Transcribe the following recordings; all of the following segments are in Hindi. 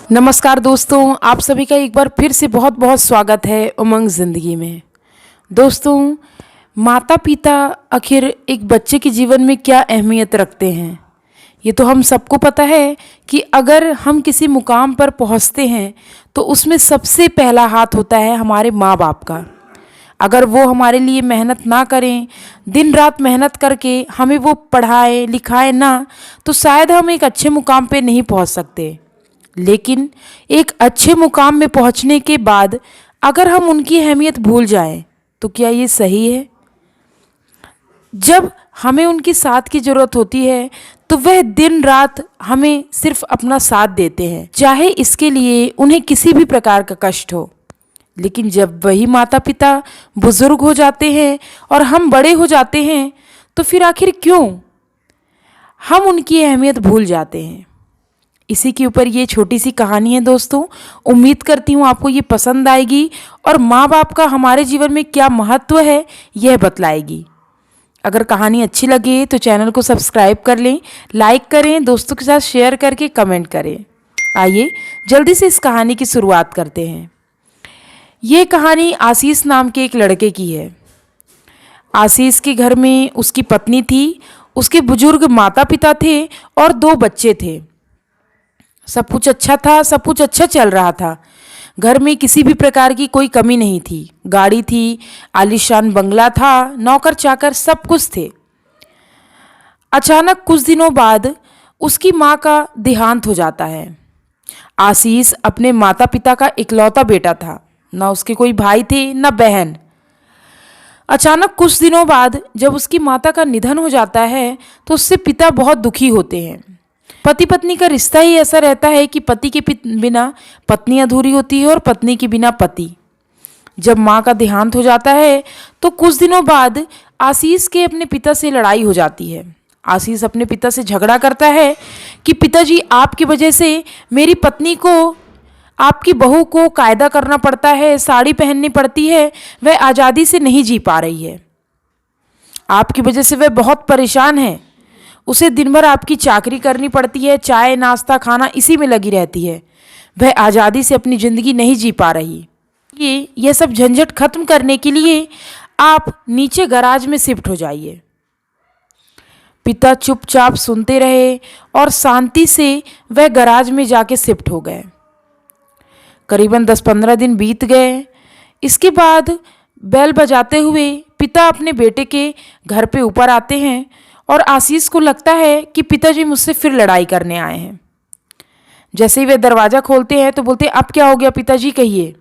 नमस्कार दोस्तों, आप सभी का एक बार फिर से बहुत बहुत स्वागत है उमंग ज़िंदगी में। दोस्तों, माता पिता आखिर एक बच्चे के जीवन में क्या अहमियत रखते हैं, ये तो हम सबको पता है कि अगर हम किसी मुकाम पर पहुंचते हैं तो उसमें सबसे पहला हाथ होता है हमारे माँ बाप का। अगर वो हमारे लिए मेहनत ना करें, दिन रात मेहनत करके हमें वो पढ़ाए लिखाए ना, तो शायद हम एक अच्छे मुकाम पे नहीं पहुंच सकते। लेकिन एक अच्छे मुकाम में पहुंचने के बाद अगर हम उनकी अहमियत भूल जाएं, तो क्या ये सही है? जब हमें उनकी साथ की ज़रूरत होती है तो वह दिन रात हमें सिर्फ अपना साथ देते हैं, चाहे इसके लिए उन्हें किसी भी प्रकार का कष्ट हो। लेकिन जब वही माता पिता बुजुर्ग हो जाते हैं और हम बड़े हो जाते हैं, तो फिर आखिर क्यों हम उनकी अहमियत भूल जाते हैं? इसी के ऊपर ये छोटी सी कहानी है दोस्तों। उम्मीद करती हूँ आपको ये पसंद आएगी और माँ बाप का हमारे जीवन में क्या महत्व है यह बतलाएगी। अगर कहानी अच्छी लगे तो चैनल को सब्सक्राइब कर लें, लाइक करें, दोस्तों के साथ शेयर करके कमेंट करें। आइए जल्दी से इस कहानी की शुरुआत करते हैं। ये कहानी आशीष नाम के एक लड़के की है। आशीष के घर में उसकी पत्नी थी, उसके बुजुर्ग माता पिता थे और 2 बच्चे थे। सब कुछ अच्छा था, सब कुछ अच्छा चल रहा था। घर में किसी भी प्रकार की कोई कमी नहीं थी। गाड़ी थी, आलीशान बंगला था, नौकर चाकर सब कुछ थे। अचानक कुछ दिनों बाद उसकी माँ का देहांत हो जाता है। आशीष अपने माता पिता का इकलौता बेटा था, ना उसके कोई भाई थे ना बहन। अचानक कुछ दिनों बाद जब उसकी माता का निधन हो जाता है तो उससे पिता बहुत दुखी होते हैं। पति पत्नी का रिश्ता ही ऐसा रहता है कि पति के बिना पत्नी अधूरी होती है और पत्नी के बिना पति। जब माँ का देहांत हो जाता है तो कुछ दिनों बाद आशीष के अपने पिता से लड़ाई हो जाती है। आशीष अपने पिता से झगड़ा करता है कि पिताजी, आपकी वजह से मेरी पत्नी को, आपकी बहू को कायदा करना पड़ता है, साड़ी पहननी पड़ती है, वह आज़ादी से नहीं जी पा रही है। आपकी वजह से वह बहुत परेशान है, उसे दिन भर आपकी चाकरी करनी पड़ती है, चाय नाश्ता खाना इसी में लगी रहती है, वह आज़ादी से अपनी ज़िंदगी नहीं जी पा रही। यह सब झंझट खत्म करने के लिए आप नीचे गैराज में शिफ्ट हो जाइए। पिता चुपचाप सुनते रहे और शांति से वह गैराज में जाके शिफ्ट हो गए। करीबन 10-15 दिन बीत गए। इसके बाद बेल बजाते हुए पिता अपने बेटे के घर पे ऊपर आते हैं और आशीष को लगता है कि पिताजी मुझसे फिर लड़ाई करने आए हैं। जैसे ही वे दरवाज़ा खोलते हैं तो बोलते हैं, अब क्या हो गया पिताजी, कहिए।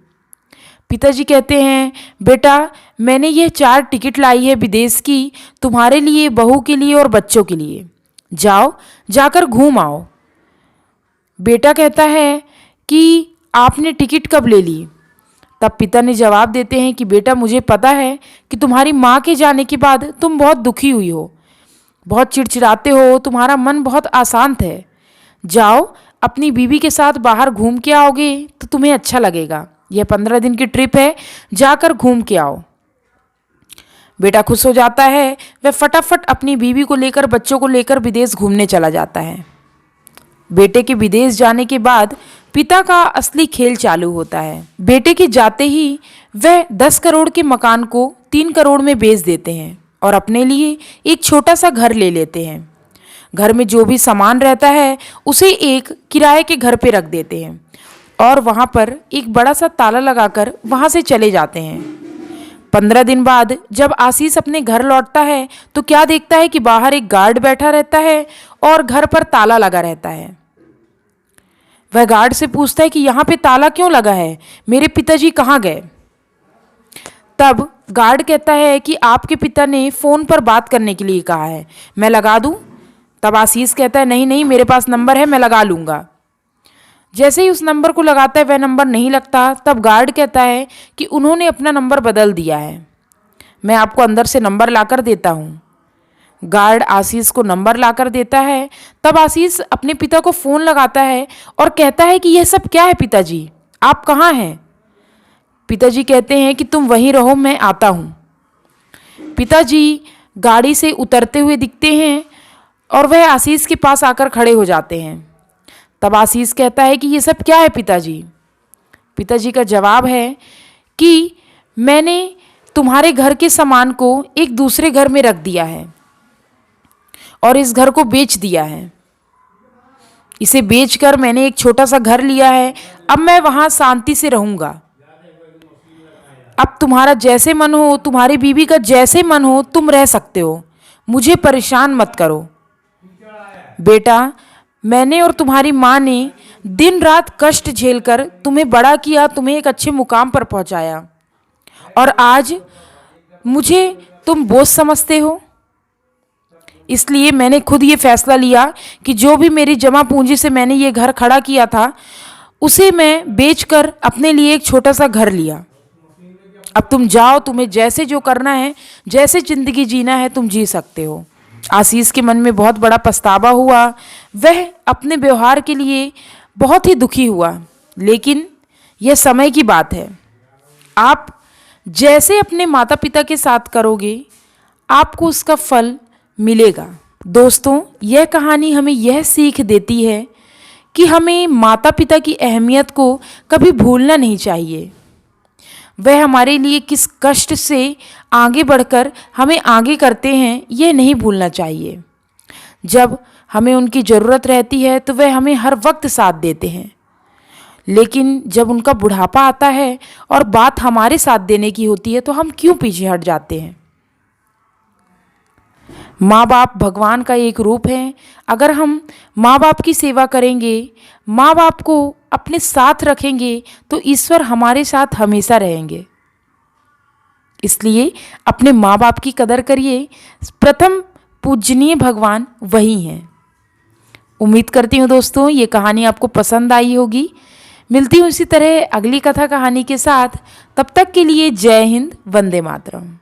पिताजी कहते हैं, बेटा, मैंने ये 4 टिकट लाई है विदेश की, तुम्हारे लिए, बहू के लिए और बच्चों के लिए। जाओ, जाकर घूम आओ। बेटा कहता है कि आपने टिकट कब ले ली? तब पिता ने जवाब देते हैं कि बेटा, मुझे पता है कि तुम्हारी माँ के जाने के बाद तुम बहुत दुखी हुई हो, बहुत चिड़चिड़ाते हो, तुम्हारा मन बहुत अशांत है। जाओ, अपनी बीवी के साथ बाहर घूम के आओगे तो तुम्हें अच्छा लगेगा। यह 15 दिन की ट्रिप है, जाकर घूम के आओ। बेटा खुश हो जाता है। वह फटाफट अपनी बीवी को लेकर, बच्चों को लेकर विदेश घूमने चला जाता है। बेटे के विदेश जाने के बाद पिता का असली खेल चालू होता है। बेटे के जाते ही वह 10 करोड़ के मकान को 3 करोड़ में बेच देते हैं और अपने लिए एक छोटा सा घर ले लेते हैं। घर में जो भी सामान रहता है उसे एक किराए के घर पे रख देते हैं और वहाँ पर एक बड़ा सा ताला लगाकर वहाँ से चले जाते हैं। 15 दिन बाद जब आशीष अपने घर लौटता है तो क्या देखता है कि बाहर एक गार्ड बैठा रहता है और घर पर ताला लगा रहता है। वह गार्ड से पूछता है कि यहाँ पे ताला क्यों लगा है, मेरे पिताजी कहाँ गए? तब गार्ड कहता है कि आपके पिता ने फ़ोन पर बात करने के लिए कहा है, मैं लगा दूं? तब आशीष कहता है, नहीं नहीं, मेरे पास नंबर है, मैं लगा लूँगा। जैसे ही उस नंबर को लगाता है वह नंबर नहीं लगता। तब गार्ड कहता है कि उन्होंने अपना नंबर बदल दिया है, मैं आपको अंदर से नंबर लाकर देता हूँ। गार्ड आशीष को नंबर लाकर देता है। तब आशीष अपने पिता को फ़ोन लगाता है और कहता है कि यह सब क्या है पिताजी, आप कहाँ हैं? पिताजी कहते हैं कि तुम वहीं रहो, मैं आता हूँ। पिताजी गाड़ी से उतरते हुए दिखते हैं और वह आशीष के पास आकर खड़े हो जाते हैं। तब आशीष कहता है कि ये सब क्या है पिताजी। पिताजी का जवाब है कि मैंने तुम्हारे घर के सामान को एक दूसरे घर में रख दिया है और इस घर को बेच दिया है। इसे बेचकर मैंने एक छोटा सा घर लिया है। अब मैं वहाँ शांति से रहूँगा। अब तुम्हारा जैसे मन हो, तुम्हारी बीवी का जैसे मन हो, तुम रह सकते हो। मुझे परेशान मत करो। बेटा, मैंने और तुम्हारी माँ ने दिन रात कष्ट झेलकर तुम्हें बड़ा किया, तुम्हें एक अच्छे मुकाम पर पहुँचाया, और आज मुझे तुम बोझ समझते हो। इसलिए मैंने खुद ये फैसला लिया कि जो भी मेरी जमा पूंजी से मैंने ये घर खड़ा किया था, उसे मैं बेचकर अपने लिए एक छोटा सा घर लिया। अब तुम जाओ, तुम्हें जैसे जो करना है, जैसे ज़िंदगी जीना है, तुम जी सकते हो। आशीष के मन में बहुत बड़ा पछतावा हुआ। वह अपने व्यवहार के लिए बहुत ही दुखी हुआ, लेकिन यह समय की बात है। आप जैसे अपने माता पिता के साथ करोगे, आपको उसका फल मिलेगा। दोस्तों, यह कहानी हमें यह सीख देती है कि हमें माता पिता की अहमियत को कभी भूलना नहीं चाहिए। वह हमारे लिए किस कष्ट से आगे बढ़कर हमें आगे करते हैं, यह नहीं भूलना चाहिए। जब हमें उनकी ज़रूरत रहती है तो वह हमें हर वक्त साथ देते हैं, लेकिन जब उनका बुढ़ापा आता है और बात हमारे साथ देने की होती है तो हम क्यों पीछे हट जाते हैं। माँ बाप भगवान का एक रूप है। अगर हम माँ बाप की सेवा करेंगे, माँ बाप को अपने साथ रखेंगे, तो ईश्वर हमारे साथ हमेशा रहेंगे। इसलिए अपने माँ बाप की कदर करिए। प्रथम पूजनीय भगवान वही हैं। उम्मीद करती हूँ दोस्तों ये कहानी आपको पसंद आई होगी। मिलती हूँ इसी तरह अगली कथा कहानी के साथ। तब तक के लिए जय हिंद, वंदे मातरम।